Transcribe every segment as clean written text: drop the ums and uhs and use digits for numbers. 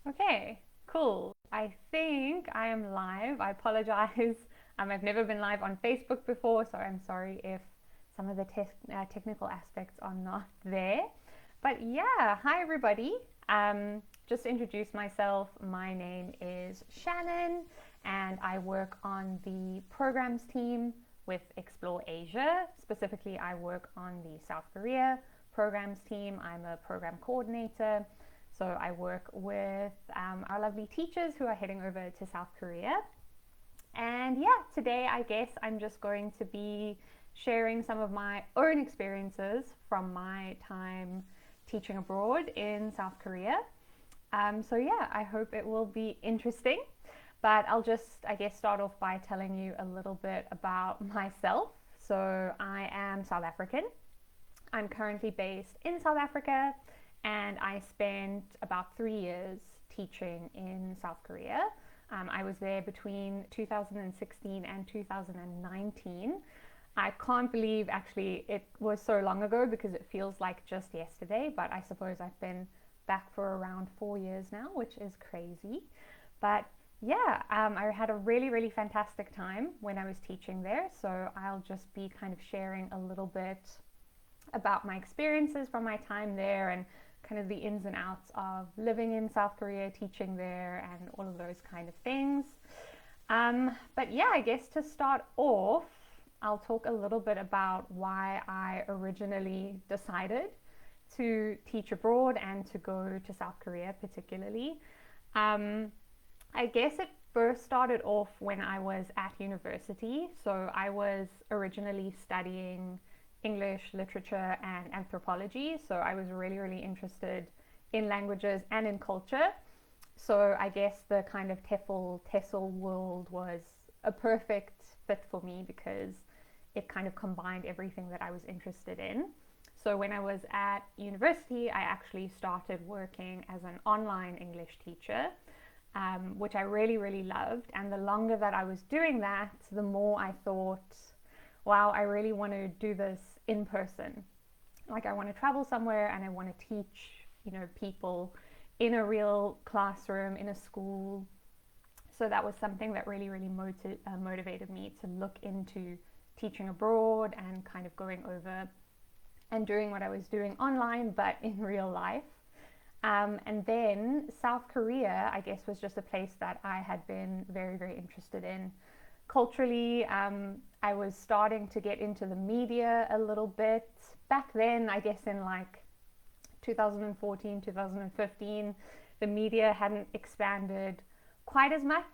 Okay, cool. I think I am live. I apologize. I've never been live on Facebook before, so I'm sorry if some of the technical aspects are not there. But yeah, hi everybody. Just to introduce myself, my name is Shannon, and I work on the programs team with Xplore Asia. Specifically, I work on the South Korea programs team. I'm a program coordinator. So I work with our lovely teachers who are heading over to South Korea. And yeah, today I guess I'm just going to be sharing some of my own experiences from my time teaching abroad in South Korea. So yeah, I hope it will be interesting. But I'll just, I guess, start off by telling you a little bit about myself. So I am South African. I'm currently based in South Africa, and I spent about 3 years teaching in South Korea. I was there between 2016 and 2019. I can't believe actually it was so long ago because it feels like just yesterday, but I suppose I've been back for around 4 years now, which is crazy. But yeah, I had a really fantastic time when I was teaching there. So I'll just be kind of sharing a little bit about my experiences from my time there and kind of the ins and outs of living in South Korea, teaching there, and all of those kind of things. But yeah, I guess to start off, I'll talk a little bit about why I originally decided to teach abroad and to go to South Korea, particularly. Um, I guess it first started off when I was at university. So I was originally studying English, literature, and anthropology. So I was really interested in languages and in culture. So I guess the kind of TEFL world was a perfect fit for me because it kind of combined everything that I was interested in. So when I was at university, I actually started working as an online English teacher, which I really loved. And the longer that I was doing that, the more I thought, wow, I really want to do this in person. Like I want to travel somewhere and I want to teach, people in a real classroom, in a school. So that was something that really motivated me to look into teaching abroad and kind of going over and doing what I was doing online, but in real life. And then South Korea, I guess, was just a place that I had been very interested in. Culturally, I was starting to get into the media a little bit. Back then, I guess in like 2014, 2015, the media hadn't expanded quite as much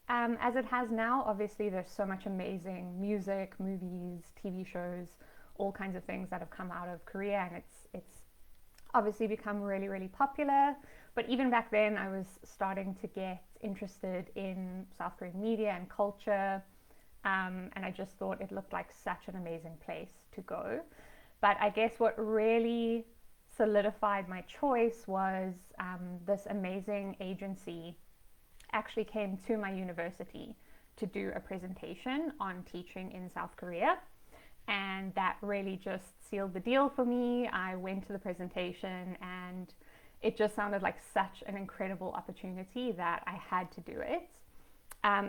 as it has now. Obviously, there's so much amazing music, movies, TV shows, all kinds of things that have come out of Korea, and it's obviously become really popular. But even back then, I was starting to get interested in South Korean media and culture, and I just thought it looked like such an amazing place to go. But I guess what really solidified my choice was this amazing agency actually came to my university to do a presentation on teaching in South Korea. And that really just sealed the deal for me. I went to the presentation and it just sounded like such an incredible opportunity that I had to do it.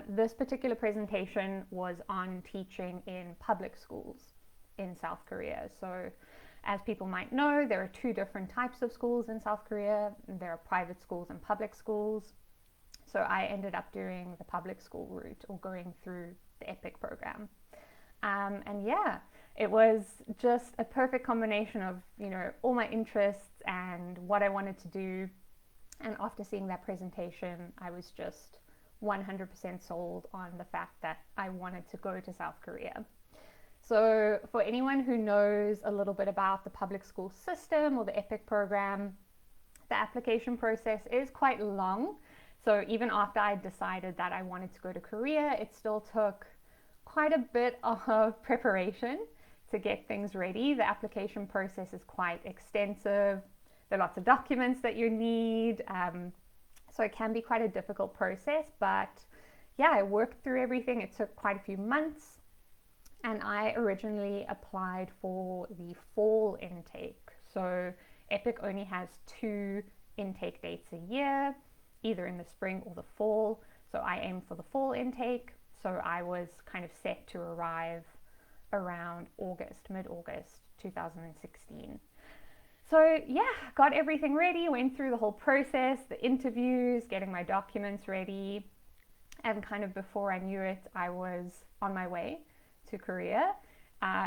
This particular presentation was on teaching in public schools in South Korea. So as people might know, there are two different types of schools in South Korea. There are private schools and public schools. So I ended up doing the public school route or going through the EPIC program. And yeah, it was just a perfect combination of, all my interests and what I wanted to do. And after seeing that presentation, I was just 100% sold on the fact that I wanted to go to South Korea. So for anyone who knows a little bit about the public school system or the EPIC program, the application process is quite long. So even after I decided that I wanted to go to Korea, it still took quite a bit of preparation to get things ready. The application process is quite extensive. There are lots of documents that you need. So it can be quite a difficult process, but yeah, I worked through everything. It took quite a few months, and I originally applied for the fall intake. So EPIC only has 2 intake dates a year. either in the spring or the fall. So I aimed for the fall intake. So I was kind of set to arrive around August, mid-August 2016. So yeah, got everything ready, went through the whole process, the interviews, getting my documents ready, and kind of before I knew it, I was on my way to Korea.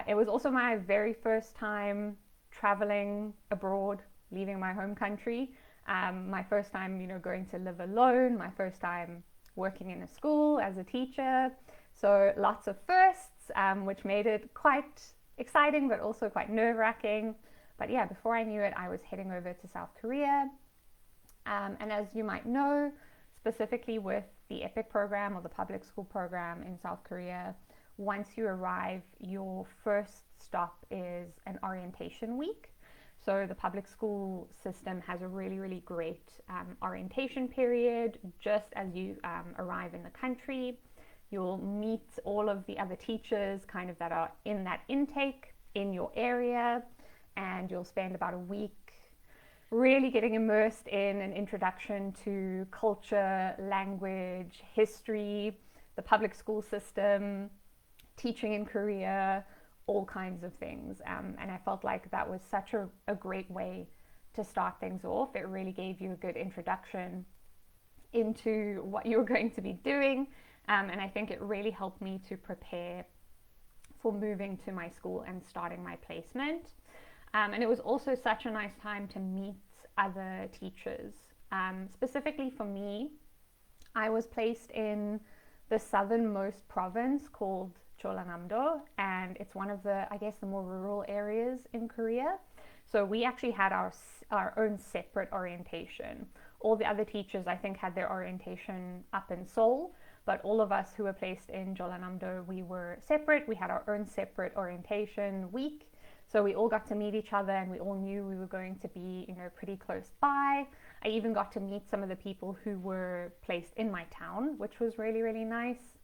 It was also my very first time traveling abroad, leaving my home country. My first time, going to live alone, my first time working in a school as a teacher. So lots of firsts, which made it quite exciting, but also quite nerve-wracking. But yeah, before I knew it, I was heading over to South Korea. And as you might know, specifically with the EPIC program or the public school program in South Korea, once you arrive, your first stop is an orientation week. So the public school system has a really, really great orientation period just as you arrive in the country. You'll meet all of the other teachers kind of that are in that intake in your area, and you'll spend about a week really getting immersed in an introduction to culture, language, history, the public school system, teaching in Korea, all kinds of things. And I felt like that was such a great way to start things off. It really gave you a good introduction into what you were going to be doing. And I think it really helped me to prepare for moving to my school and starting my placement. And it was also such a nice time to meet other teachers. Specifically for me, I was placed in the southernmost province called Jeollanam-do, and it's one of the, I guess, the more rural areas in Korea. So we actually had our own separate orientation. All the other teachers, I think, had their orientation up in Seoul, but all of us who were placed in Jeollanam-do, we were separate. We had our own separate orientation week. So we all got to meet each other, and we all knew we were going to be, pretty close by. I even got to meet some of the people who were placed in my town, which was really, really nice.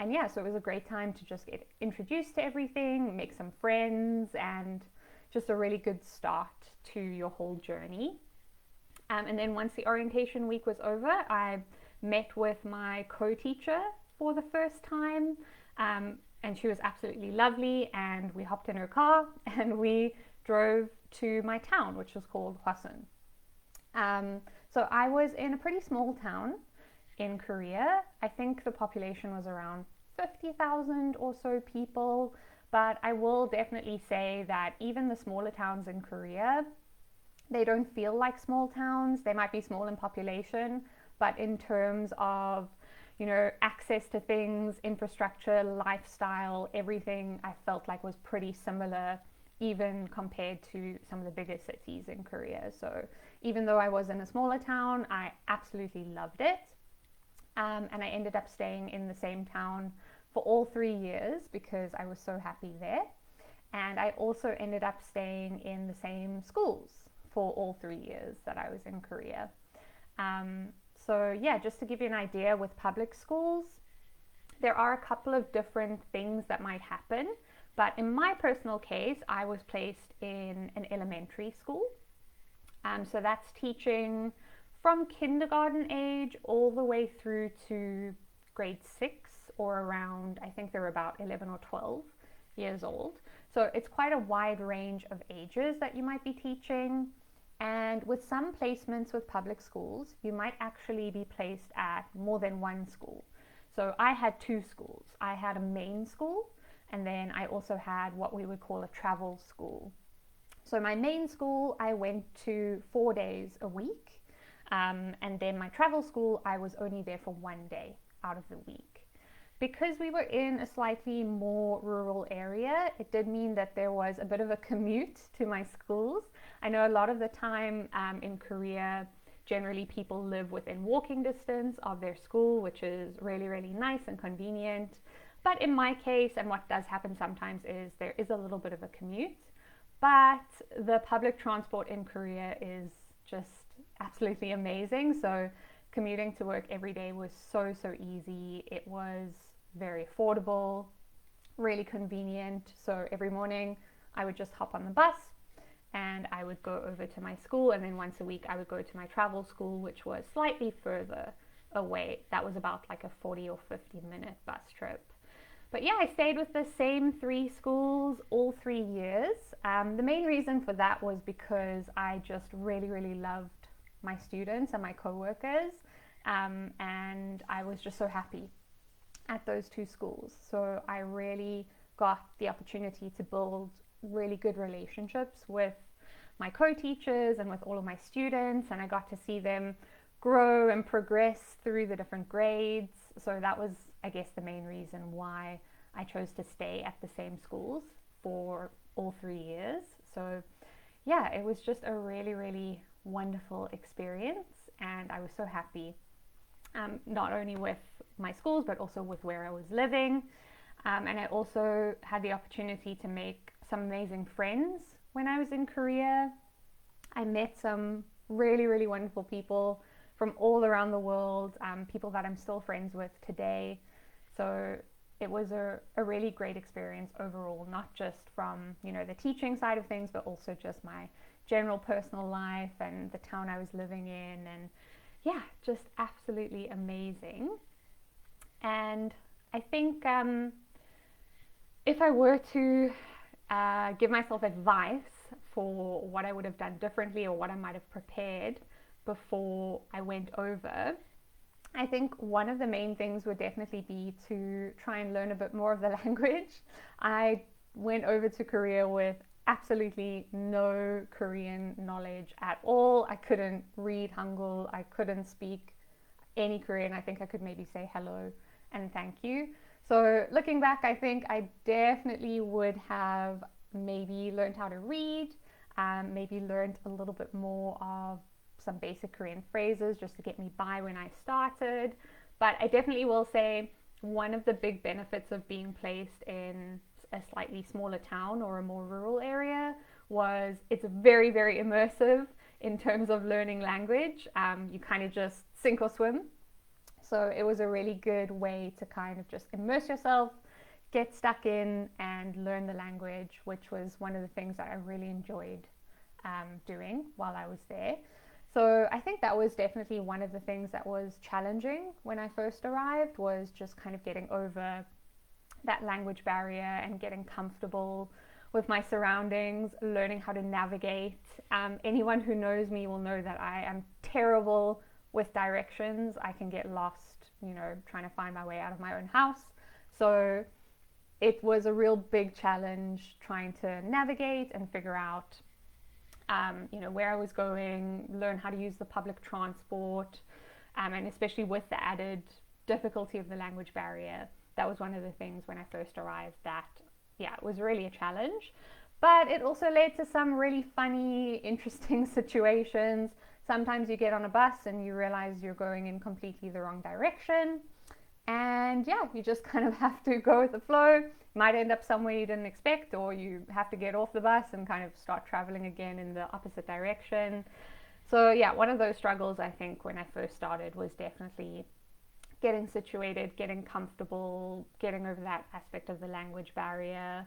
And yeah, so it was a great time to just get introduced to everything, make some friends, and just a really good start to your whole journey. And then once the orientation week was over, I met with my co-teacher for the first time. And she was absolutely lovely, and we hopped in her car and we drove to my town, which was called Hwasun. So I was in a pretty small town in Korea. I think the population was around 50,000 or so people, but I will definitely say that even the smaller towns in Korea, they don't feel like small towns. They might be small in population, but in terms of access to things, infrastructure, lifestyle, everything I felt like was pretty similar, even compared to some of the bigger cities in Korea. So even though I was in a smaller town, I absolutely loved it. And I ended up staying in the same town for all 3 years because I was so happy there. And I also ended up staying in the same schools for all 3 years that I was in Korea. So yeah, just to give you an idea, with public schools, there are a couple of different things that might happen. But in my personal case, I was placed in an elementary school. So that's teaching from kindergarten age all the way through to grade 6, or around, I think they're about 11 or 12 years old. So it's quite a wide range of ages that you might be teaching. And with some placements with public schools, you might actually be placed at more than one school. So I had 2 schools. I had a main school, and then I also had what we would call a travel school. So my main school, I went to 4 days a week. And then my travel school, I was only there for 1 day out of the week. Because we were in a slightly more rural area, it did mean that there was a bit of a commute to my schools. I know a lot of the time in Korea, generally people live within walking distance of their school, which is really, really nice and convenient. But in my case, and what does happen sometimes, is there is a little bit of a commute. But the public transport in Korea is just absolutely amazing. So commuting to work every day was so easy. It was very affordable, really convenient. So every morning I would just hop on the bus and I would go over to my school, and then once a week I would go to my travel school, which was slightly further away. That was about like a 40 or 50-minute bus trip. But yeah, I stayed with the same 3 schools all 3 years. The main reason for that was because I just really, really loved my students and my co-workers, and I was just so happy at those 2 schools. So I really got the opportunity to build really good relationships with my co-teachers and with all of my students, and I got to see them grow and progress through the different grades. So that was, I guess, the main reason why I chose to stay at the same schools for all 3 years. So yeah, it was just a really, really wonderful experience, and I was so happy, not only with my schools but also with where I was living. And I also had the opportunity to make some amazing friends when I was in Korea. I met some really, really wonderful people from all around the world, people that I'm still friends with today. So it was a really great experience overall, not just from, the teaching side of things, but also just my general personal life and the town I was living in. And yeah, just absolutely amazing. And I think if I were to give myself advice for what I would have done differently or what I might have prepared before I went over, I think one of the main things would definitely be to try and learn a bit more of the language. I went over to Korea with absolutely no Korean knowledge at all. I couldn't read Hangul. I couldn't speak any Korean. I think I could maybe say hello and thank you. So looking back, I think I definitely would have maybe learned how to read, maybe learned a little bit more of some basic Korean phrases just to get me by when I started. But I definitely will say one of the big benefits of being placed in a slightly smaller town or a more rural area was it's very, very immersive in terms of learning language. You kind of just sink or swim. So it was a really good way to kind of just immerse yourself, get stuck in and learn the language, which was one of the things that I really enjoyed doing while I was there. So I think that was definitely one of the things that was challenging when I first arrived, was just kind of getting over that language barrier and getting comfortable with my surroundings, learning how to navigate. Anyone who knows me will know that I am terrible with directions. I can get lost, trying to find my way out of my own house. So it was a real big challenge trying to navigate and figure out where I was going, learn how to use the public transport, and especially with the added difficulty of the language barrier. That was one of the things when I first arrived that, it was really a challenge. But it also led to some really funny, interesting situations. Sometimes you get on a bus and you realize you're going in completely the wrong direction. And you just kind of have to go with the flow. You might end up somewhere you didn't expect, or you have to get off the bus and kind of start traveling again in the opposite direction. So one of those struggles I think when I first started was definitely getting situated, getting comfortable, getting over that aspect of the language barrier.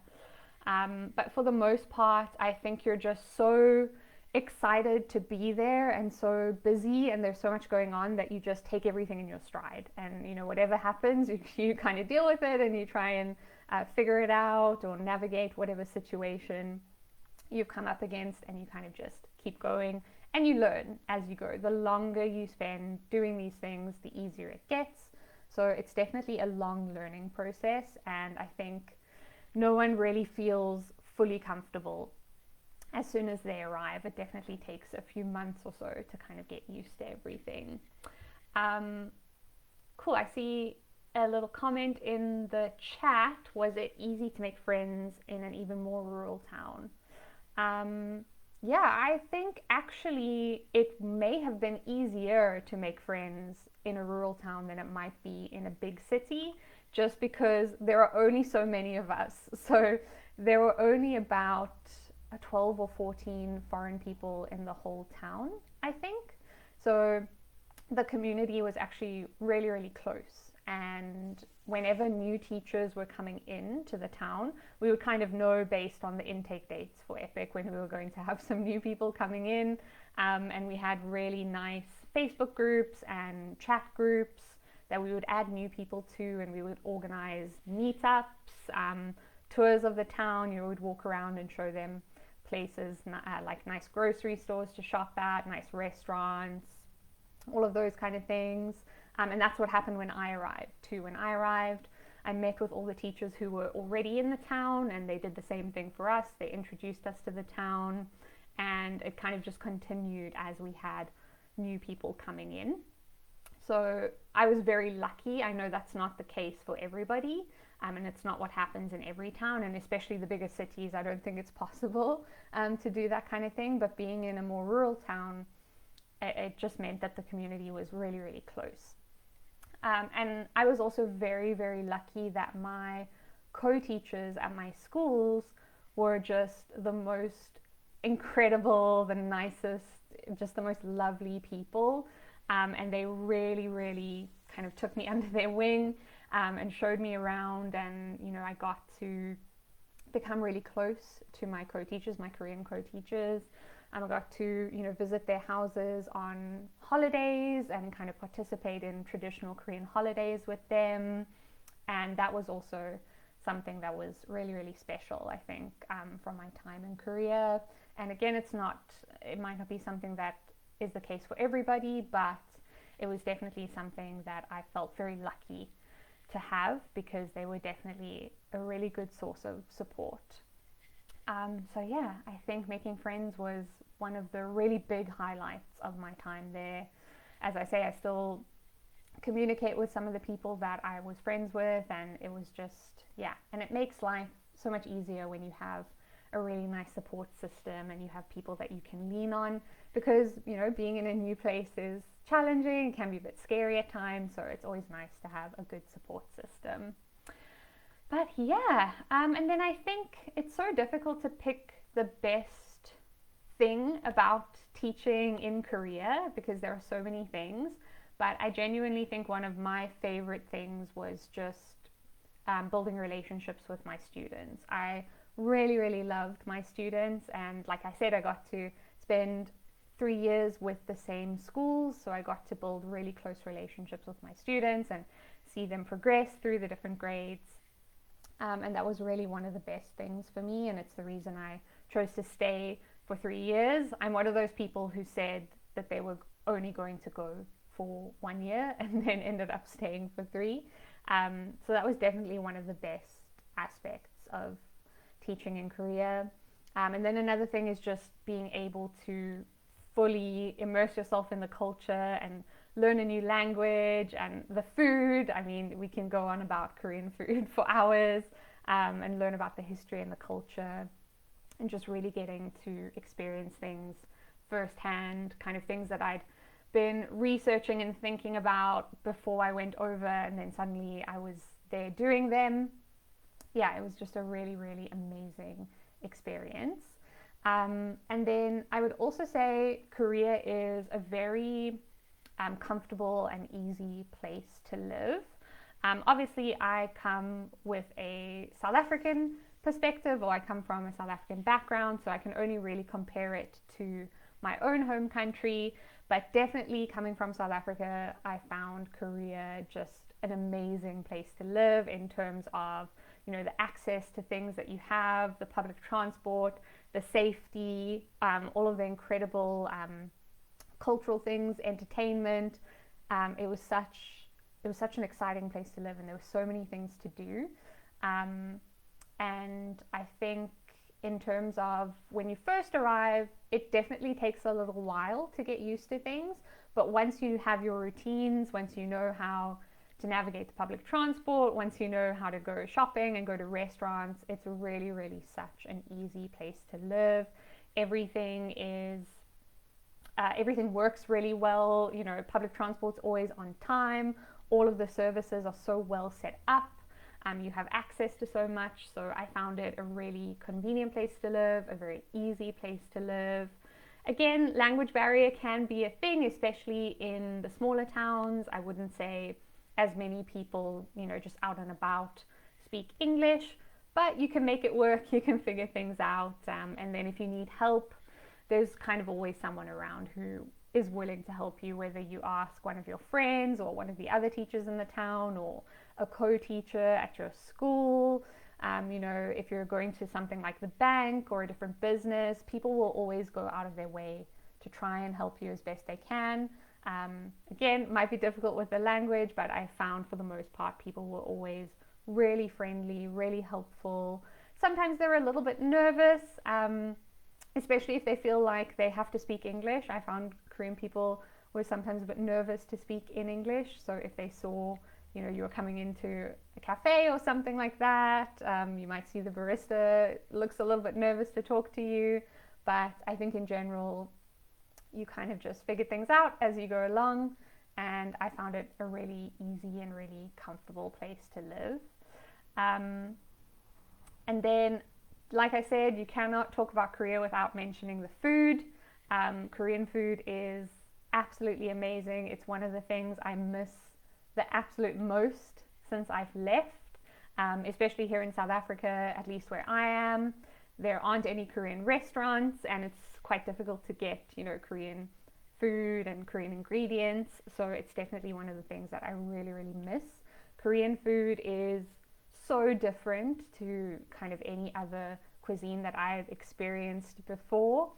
But for the most part, I think you're just so excited to be there and so busy, and there's so much going on that you just take everything in your stride, and whatever happens, you kind of deal with it, and you try and figure it out or navigate whatever situation you've come up against, and you kind of just keep going, and you learn as you go. The longer you spend doing these things, the easier it gets. So it's definitely a long learning process, and I think no one really feels fully comfortable as soon as they arrive. It definitely takes a few months or so to kind of get used to everything. Cool, I see a little comment in the chat. Was it easy to make friends in an even more rural town? I think actually it may have been easier to make friends in a rural town than it might be in a big city, just because there are only so many of us. So there were only about 12 or 14 foreign people in the whole town, I think. So the community was actually really, really close. and whenever new teachers were coming into the town, we would kind of know based on the intake dates for Epic when we were going to have some new people coming in. And we had really nice Facebook groups and chat groups that we would add new people to, and we would organize meetups, tours of the town. You know, we'd walk around and show them places like nice grocery stores to shop at, nice restaurants, all of those kind of things. And that's what happened when I arrived too. When I arrived, I met with all the teachers who were already in the town, and they did the same thing for us. They introduced us to the town, and it kind of just continued as we had new people coming in. So I was very lucky. I know that's not the case for everybody, and it's not what happens in every town, and especially the bigger cities, I don't think it's possible to do that kind of thing. But being in a more rural town, it just meant that the community was really, really close. And I was also very, very lucky that my co-teachers at my schools were just the most incredible, the nicest, just the most lovely people. And they really, really kind of took me under their wing and showed me around. And, you know, I got to become really close to my co-teachers, my Korean co-teachers. I got to, you know, visit their houses on holidays and kind of participate in traditional Korean holidays with them. And that was also something that was really, really special, I think, from my time in Korea. And again, it might not be something that is the case for everybody, but it was definitely something that I felt very lucky to have, because they were definitely a really good source of support. So yeah, I think making friends was one of the really big highlights of my time there. As I say, I still communicate with some of the people that I was friends with, and it was just, yeah, and it makes life so much easier when you have a really nice support system and you have people that you can lean on, because, you know, being in a new place is challenging, can be a bit scary at times, so it's always nice to have a good support system. But yeah, and then I think it's so difficult to pick the best thing about teaching in Korea, because there are so many things. But I genuinely think one of my favorite things was just building relationships with my students. I really, really loved my students, and like I said, I got to spend 3 years with the same schools, so I got to build really close relationships with my students and see them progress through the different grades. And that was really one of the best things for me, and it's the reason I chose to stay for 3 years. I'm one of those people who said that they were only going to go for 1 year and then ended up staying for 3. So that was definitely one of the best aspects of teaching in Korea. And then another thing is just being able to fully immerse yourself in the culture and learn a new language and the food. I mean, we can go on about Korean food for hours, and learn about the history and the culture, and just really getting to experience things firsthand, kind of things that I'd been researching and thinking about before I went over, and then suddenly I was there doing them. Yeah, it was just a really, really amazing experience. And then I would also say Korea is a very comfortable and easy place to live. Obviously, I come with a South African perspective, or I come from a South African background, so I can only really compare it to my own home country. But definitely coming from South Africa, I found Korea just an amazing place to live in terms of, you know, the access to things that you have, the public transport, the safety, all of the incredible cultural things, entertainment. It was such an exciting place to live, and there were so many things to do. And I think in terms of when you first arrive, it definitely takes a little while to get used to things. But once you have your routines, once you know how to navigate the public transport, once you know how to go shopping and go to restaurants, it's really, really such an easy place to live. Everything works really well. You know, public transport's always on time. All of the services are so well set up. You have access to so much. So I found it a really convenient place to live, a very easy place to live. Again, language barrier can be a thing, especially in the smaller towns. I wouldn't say as many people, just out and about speak English, but you can make it work, you can figure things out. And then if you need help, there's kind of always someone around who is willing to help you, whether you ask one of your friends or one of the other teachers in the town or a co-teacher at your school. If you're going to something like the bank or a different business, people will always go out of their way to try and help you as best they can. Again, it might be difficult with the language, but I found for the most part, people were always really friendly, really helpful. Sometimes they're a little bit nervous, especially if they feel like they have to speak English. I found Korean people were sometimes a bit nervous to speak in English. So if they saw, you were coming into a cafe or something like that, you might see the barista looks a little bit nervous to talk to you. But I think in general, you kind of just figure things out as you go along. And I found it a really easy and really comfortable place to live. And then, like I said, you cannot talk about Korea without mentioning the food. Korean food is absolutely amazing. It's one of the things I miss the absolute most since I've left, especially here in South Africa, at least where I am. There aren't any Korean restaurants, and it's quite difficult to get, Korean food and Korean ingredients. So it's definitely one of the things that I really, really miss. Korean food is so different to kind of any other cuisine that I've experienced before.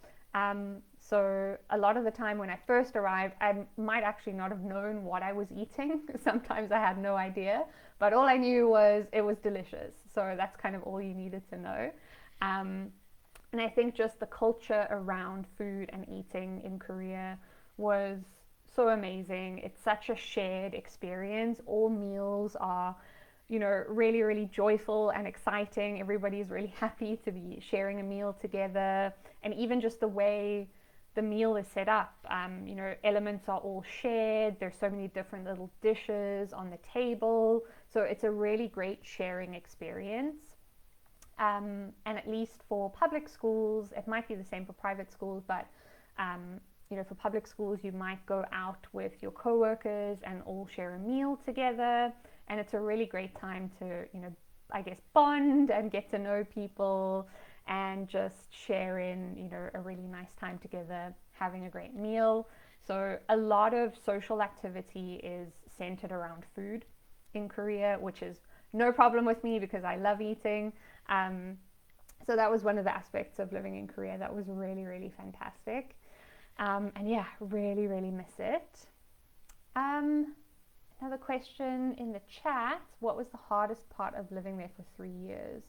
So a lot of the time when I first arrived, I might actually not have known what I was eating. Sometimes I had no idea, but all I knew was it was delicious. So that's kind of all you needed to know. And I think just the culture around food and eating in Korea was so amazing. It's such a shared experience. All meals are, really, really joyful and exciting. Everybody's really happy to be sharing a meal together. And even just the way the meal is set up, elements are all shared. There's so many different little dishes on the table. So it's a really great sharing experience. And at least for public schools, it might be the same for private schools, but for public schools, you might go out with your coworkers and all share a meal together. And it's a really great time to, bond and get to know people and just share in, a really nice time together, having a great meal. So a lot of social activity is centered around food in Korea, which is no problem with me because I love eating. So that was one of the aspects of living in Korea that was really, really fantastic. And yeah, really, really miss it. Another question in the chat: what was the hardest part of living there for 3 years?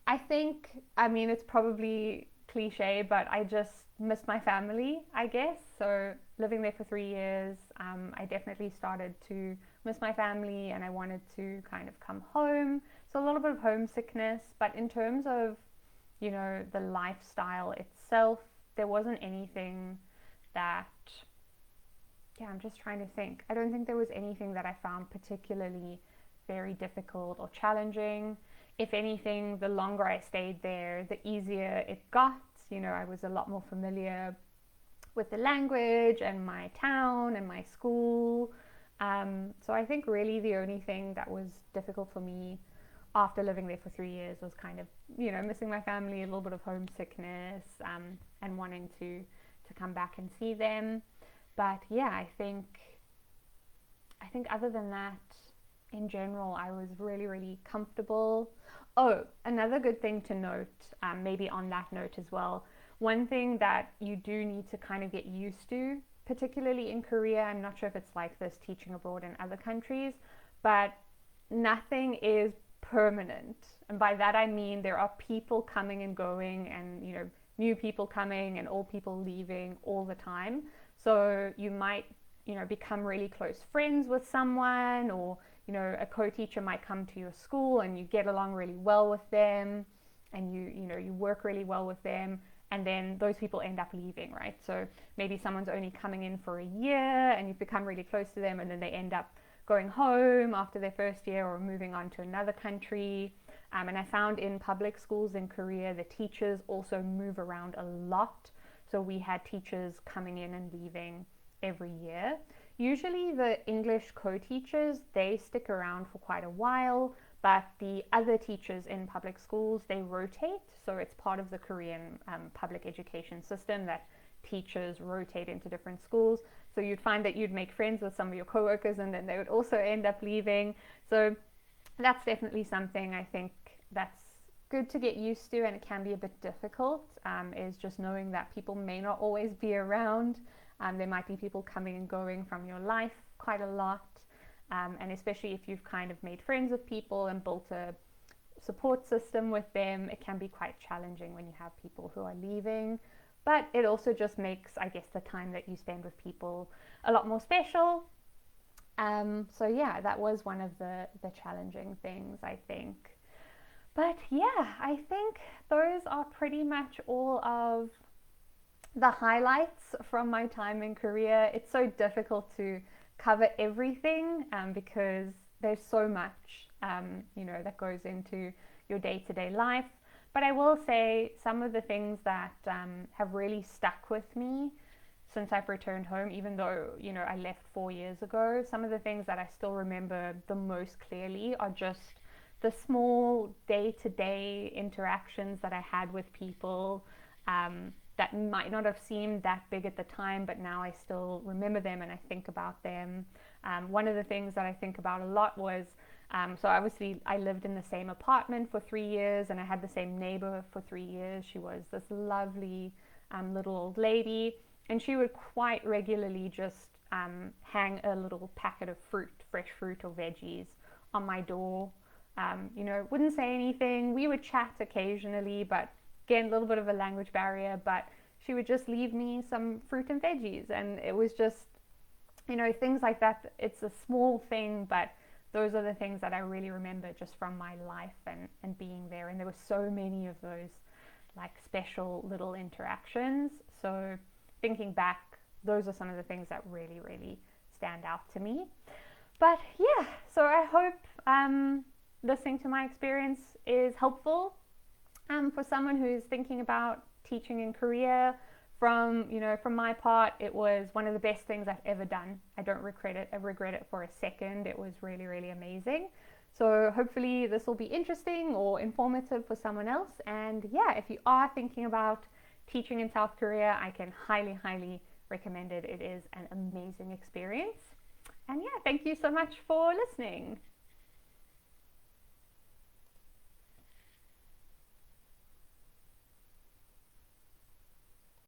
I think, it's probably cliche, but I just missed my family, I guess. So living there for 3 years, I definitely started to miss my family and I wanted to kind of come home. So a little bit of homesickness, but in terms of, the lifestyle itself, there wasn't anything that, I'm just trying to think. I don't think there was anything that I found particularly very difficult or challenging. If anything, the longer I stayed there, the easier it got. I was a lot more familiar with the language and my town and my school. So I think really the only thing that was difficult for me after living there for 3 years was kind of, missing my family, a little bit of homesickness, and wanting to come back and see them. But yeah, I think other than that, in general, I was really, really comfortable. Oh, another good thing to note, maybe on that note as well, one thing that you do need to kind of get used to, particularly in Korea, I'm not sure if it's like this teaching abroad in other countries, but nothing is permanent. And by that I mean there are people coming and going and, new people coming and old people leaving all the time. So you might, become really close friends with someone, or, a co-teacher might come to your school and you get along really well with them and you work really well with them. And then those people end up leaving, right? So maybe someone's only coming in for a year and you've become really close to them, and then they end up going home after their first year or moving on to another country. And I found in public schools in Korea, the teachers also move around a lot. So we had teachers coming in and leaving every year. Usually the English co-teachers, they stick around for quite a while, but the other teachers in public schools, they rotate. So it's part of the Korean public education system that teachers rotate into different schools. So you'd find that you'd make friends with some of your coworkers and then they would also end up leaving. So that's definitely something I think that's good to get used to, and it can be a bit difficult, is just knowing that people may not always be around. There might be people coming and going from your life quite a lot, and especially if you've kind of made friends with people and built a support system with them, it can be quite challenging when you have people who are leaving. But it also just makes, I guess, the time that you spend with people a lot more special. So yeah, that was one of the challenging things, I think. But yeah, I think those are pretty much all of the highlights from my time in Korea. It's so difficult to cover everything because there's so much, that goes into your day-to-day life. But I will say some of the things that have really stuck with me since I've returned home, even though, I left 4 years ago, some of the things that I still remember the most clearly are just the small day-to-day interactions that I had with people, that might not have seemed that big at the time, but now I still remember them and I think about them. One of the things that I think about a lot was, so obviously I lived in the same apartment for 3 years and I had the same neighbor for 3 years. She was this lovely little old lady, and she would quite regularly just hang a little packet of fruit, fresh fruit or veggies on my door. Wouldn't say anything. We would chat occasionally, but again, a little bit of a language barrier, but she would just leave me some fruit and veggies. And it was just, things like that. It's a small thing, but those are the things that I really remember just from my life and being there. And there were so many of those like special little interactions. So thinking back, those are some of the things that really, really stand out to me. But yeah, so I hope listening to my experience is helpful for someone who's thinking about teaching in Korea. From my part, it was one of the best things I've ever done. I don't regret it. I regret it for a second. It was really, really amazing. So hopefully this will be interesting or informative for someone else. And yeah, if you are thinking about teaching in South Korea, I can highly, highly recommend it. It is an amazing experience. And yeah, thank you so much for listening.